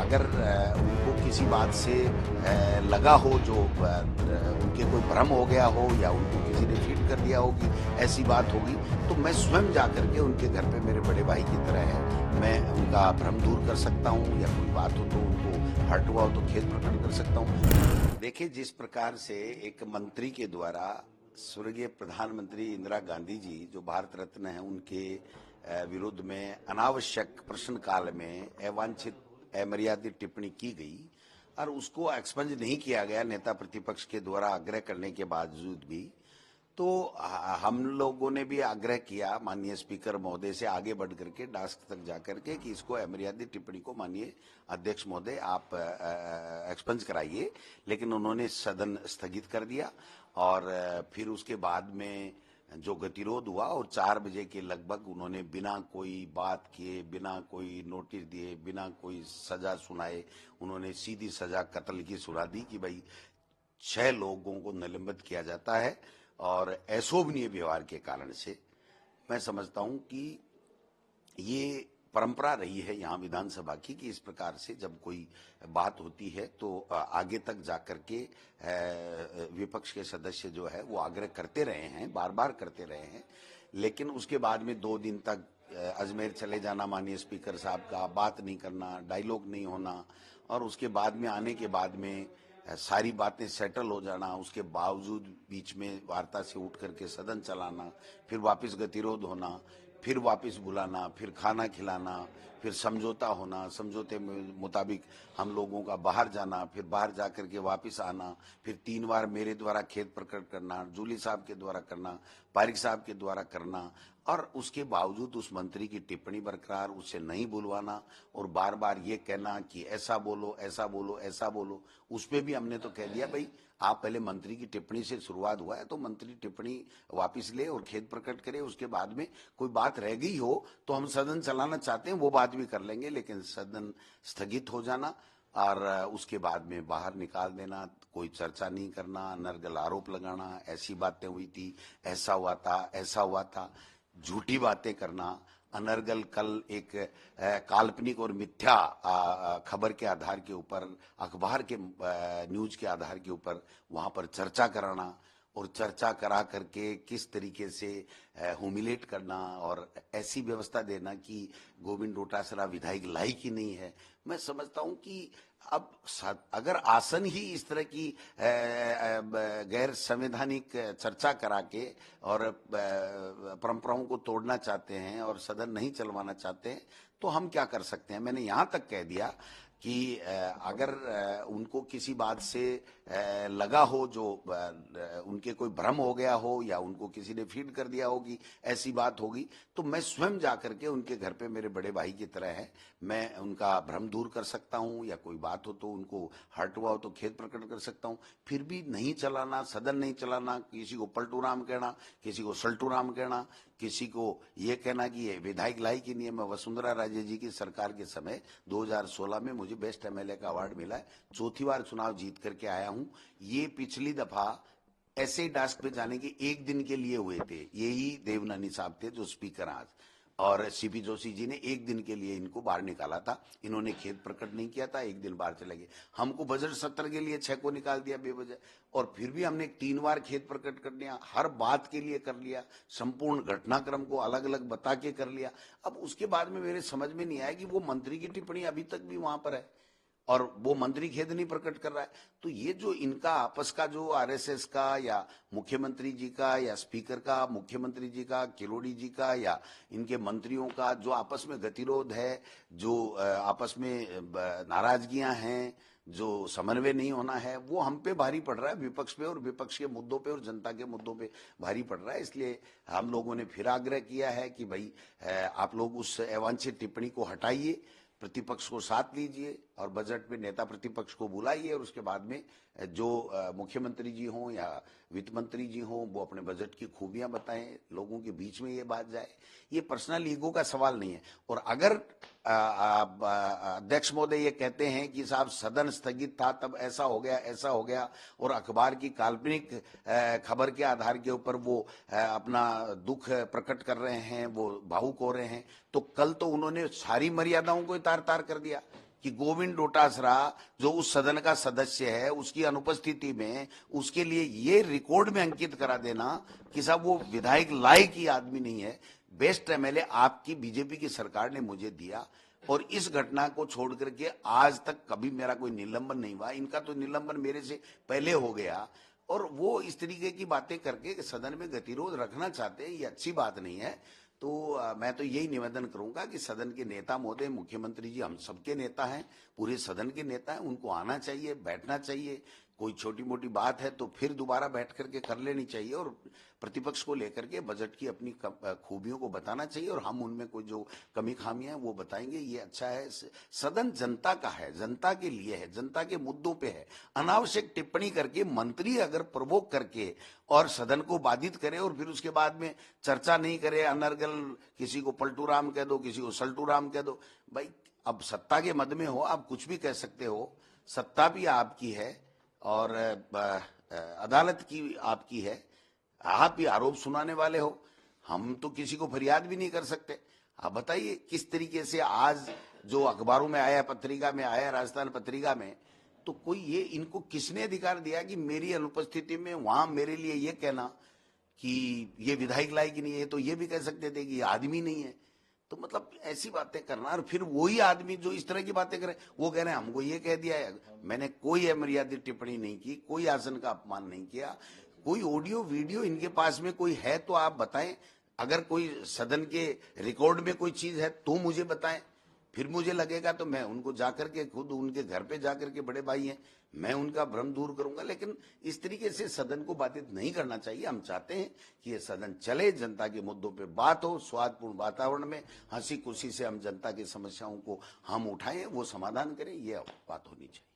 अगर उनको किसी बात से लगा हो, जो उनके कोई भ्रम हो गया हो या उनको किसी ने फीड कर दिया हो कि ऐसी बात होगी, तो मैं स्वयं जा करके उनके घर पे मेरे बड़े भाई की तरह है, मैं उनका भ्रम दूर कर सकता हूँ, या कोई बात हो तो उनको हर्ट हुआ हो तो खेद प्रकट कर सकता हूँ। देखिए, जिस प्रकार से एक मंत्री के द्वारा स्वर्गीय प्रधानमंत्री इंदिरा गांधी जी, जो भारत रत्न हैं, उनके विरुद्ध में अनावश्यक प्रश्नकाल में अवांछित अमर्यादित टिप्पणी की गई और उसको एक्सपंज नहीं किया गया नेता प्रतिपक्ष के द्वारा आग्रह करने के बावजूद भी, तो हम लोगों ने भी आग्रह किया माननीय स्पीकर महोदय से आगे बढ़ करके डास्क तक जाकर के कि इसको अमर्यादित टिप्पणी को माननीय अध्यक्ष महोदय आप एक्सपंज कराइए, लेकिन उन्होंने सदन स्थगित कर दिया। और फिर उसके बाद में जो गतिरोध हुआ और 4 बजे के लगभग उन्होंने बिना कोई बात किए, बिना कोई नोटिस दिए, बिना कोई सजा सुनाए, उन्होंने सीधी सजा कत्ल की सुना दी कि भाई 6 लोगों को निलंबित किया जाता है। और अशोभनीय व्यवहार के कारण से मैं समझता हूं कि ये परंपरा रही है यहाँ विधानसभा की कि इस प्रकार से जब कोई बात होती है तो आगे तक जाकर के विपक्ष के सदस्य जो है वो आग्रह करते रहे हैं, बार बार करते रहे हैं, लेकिन उसके बाद में 2 दिन तक अजमेर चले जाना माननीय स्पीकर साहब का, बात नहीं करना, डायलॉग नहीं होना, और उसके बाद में आने के बाद में सारी बातें सेटल हो जाना, उसके बावजूद बीच में वार्ता से उठ करके सदन चलाना, फिर वापस गतिरोध होना, फिर वापस बुलाना, फिर खाना खिलाना, फिर समझौता होना, समझौते मुताबिक हम लोगों का बाहर जाना, फिर बाहर जाकर के वापस आना, फिर 3 बार मेरे द्वारा खेद प्रकट करना, जूली साहब के द्वारा करना, पारिक साहब के द्वारा करना, और उसके बावजूद उस मंत्री की टिप्पणी बरकरार, उससे नहीं बुलवाना और बार बार ये कहना कि ऐसा बोलो, ऐसा बोलो, ऐसा बोलो। उस पर भी हमने तो कह दिया भाई आप पहले मंत्री की टिप्पणी से शुरुआत हुआ है तो मंत्री टिप्पणी वापस ले और खेद प्रकट करे, उसके बाद में कोई बात रह गई हो तो हम सदन चलाना चाहते हैं वो बात भी कर लेंगे, लेकिन सदन स्थगित हो जाना और उसके बाद में बाहर निकाल देना, कोई चर्चा नहीं करना, अनर्गल आरोप लगाना, ऐसी बातें हुई थी, ऐसा हुआ था, ऐसा हुआ था, झूठी बातें करना, अनर्गल कल एक काल्पनिक और मिथ्या खबर के आधार के ऊपर, अखबार के न्यूज के आधार के ऊपर वहां पर चर्चा कराना और चर्चा करा करके किस तरीके से ह्यूमिलेट करना और ऐसी व्यवस्था देना कि गोविंद डोटासरा विधायक लायक ही नहीं है। मैं समझता हूं कि अब अगर आसन ही इस तरह की गैर संवैधानिक चर्चा करा के और परंपराओं को तोड़ना चाहते हैं और सदन नहीं चलवाना चाहते हैं तो हम क्या कर सकते हैं। मैंने यहाँ तक कह दिया कि अगर उनको किसी बात से लगा हो, जो उनके कोई भ्रम हो गया हो या उनको किसी ने फीड कर दिया हो कि ऐसी बात होगी, तो मैं स्वयं जा करके उनके घर पे मेरे बड़े भाई की तरह है, मैं उनका भ्रम दूर कर सकता हूं, या कोई बात हो तो उनको हर्ट हुआ हो तो खेद प्रकट कर सकता हूं। फिर भी नहीं चलाना, सदन नहीं चलाना, किसी को पलटू राम कहना, किसी को सल्टू राम कहना, किसी को ये कहना कि ये विधायक लायक ही नहीं है। मैं वसुंधरा राजे जी की सरकार के समय 2016 में मुझे बेस्ट एमएलए का अवार्ड मिला है, 4थी बार चुनाव जीत करके आया हूं। ये पिछली दफा ऐसे टास्क पे जाने के 1 दिन के लिए हुए थे, यही देवनानी साहब थे जो स्पीकर आज, और सीपी जोशी जी ने 1 दिन के लिए इनको बाहर निकाला था, इन्होंने खेद प्रकट नहीं किया था, 1 दिन बाहर चले गए। हमको बजट सत्र के लिए 6 को निकाल दिया बेवजह, और फिर भी हमने 3 बार खेद प्रकट कर लिया, हर बात के लिए कर लिया, संपूर्ण घटनाक्रम को अलग अलग बता के कर लिया। अब उसके बाद में मेरे समझ में नहीं आया कि वो मंत्री की टिप्पणी अभी तक भी वहां पर है और वो मंत्री खेद नहीं प्रकट कर रहा है। तो ये जो इनका आपस का जो आरएसएस का या मुख्यमंत्री जी का या स्पीकर का, मुख्यमंत्री जी का, किरोड़ी जी का या इनके मंत्रियों का जो आपस में गतिरोध है, जो आपस में नाराजगियां हैं, जो समन्वय नहीं होना है, वो हम पे भारी पड़ रहा है, विपक्ष पे, और विपक्ष के मुद्दों पे और जनता के मुद्दों पे भारी पड़ रहा है। इसलिए हम लोगों ने फिर आग्रह किया है कि भाई आप लोग उस अवांछित टिप्पणी को हटाइए, प्रतिपक्ष को साथ लीजिए और बजट में नेता प्रतिपक्ष को बुलाइए, और उसके बाद में जो मुख्यमंत्री जी हों या वित्त मंत्री जी हों वो अपने बजट की खूबियां बताएं, लोगों के बीच में ये बात जाए। ये पर्सनल ईगो का सवाल नहीं है। और अगर अध्यक्ष महोदय ये कहते हैं कि साहब सदन स्थगित था तब ऐसा हो गया, ऐसा हो गया, और अखबार की काल्पनिक खबर के आधार के ऊपर वो अपना दुख प्रकट कर रहे हैं, वो भावुक हो रहे हैं, तो कल तो उन्होंने सारी मर्यादाओं को तार तार कर दिया। कि गोविंद डोटासरा जो उस सदन का सदस्य है, उसकी अनुपस्थिति में उसके लिए ये रिकॉर्ड में अंकित करा देना कि साहब वो विधायक लायक ही आदमी नहीं है। बेस्ट एमएलए आपकी बीजेपी की सरकार ने मुझे दिया, और इस घटना को छोड़ करके आज तक कभी मेरा कोई निलंबन नहीं हुआ। इनका तो निलंबन मेरे से पहले हो गया, और वो इस तरीके की बातें करके सदन में गतिरोध रखना चाहते हैं, ये अच्छी बात नहीं है। तो मैं तो यही निवेदन करूंगा कि सदन के नेता महोदय, मुख्यमंत्री जी हम सबके नेता हैं, पूरे सदन के नेता हैं, उनको आना चाहिए, बैठना चाहिए। कोई छोटी मोटी बात है तो फिर दोबारा बैठ करके कर लेनी चाहिए, और प्रतिपक्ष को लेकर के बजट की अपनी खूबियों को बताना चाहिए, और हम उनमें कोई जो कमी खामियां हैं वो बताएंगे। ये अच्छा है। सदन जनता का है, जनता के लिए है, जनता के मुद्दों पे है। अनावश्यक टिप्पणी करके मंत्री अगर प्रवोक करके और सदन को बाधित करे और फिर उसके बाद में चर्चा नहीं करे, अनर्गल किसी को पलटू राम कह दो, किसी को सल्टू राम कह दो, भाई अब सत्ता के मद में हो, आप कुछ भी कह सकते हो। सत्ता भी आपकी है और अदालत की आपकी है, आप ही आरोप सुनाने वाले हो। हम तो किसी को फरियाद भी नहीं कर सकते। आप बताइए किस तरीके से आज जो अखबारों में आया, पत्रिका में आया, राजस्थान पत्रिका में, तो कोई ये इनको किसने अधिकार दिया कि मेरी अनुपस्थिति में वहां मेरे लिए ये कहना कि ये विधायक लायक ही नहीं है? तो ये भी कह सकते थे कि ये आदमी नहीं है। तो मतलब ऐसी बातें करना, और फिर वही आदमी जो इस तरह की बातें करे वो कह रहे हैं हमको ये कह दिया है। मैंने कोई अमर्यादित टिप्पणी नहीं की, कोई आसन का अपमान नहीं किया। कोई ऑडियो वीडियो इनके पास में कोई है तो आप बताएं। अगर कोई सदन के रिकॉर्ड में कोई चीज है तो मुझे बताएं, फिर मुझे लगेगा तो मैं उनको जाकर के खुद उनके घर पे जाकर के, बड़े भाई हैं, मैं उनका भ्रम दूर करूंगा। लेकिन इस तरीके से सदन को बाधित नहीं करना चाहिए। हम चाहते हैं कि ये सदन चले, जनता के मुद्दों पे बात हो, स्वादपूर्ण वातावरण में हंसी खुशी से हम जनता की समस्याओं को हम उठाएं, वो समाधान करें, ये बात होनी चाहिए।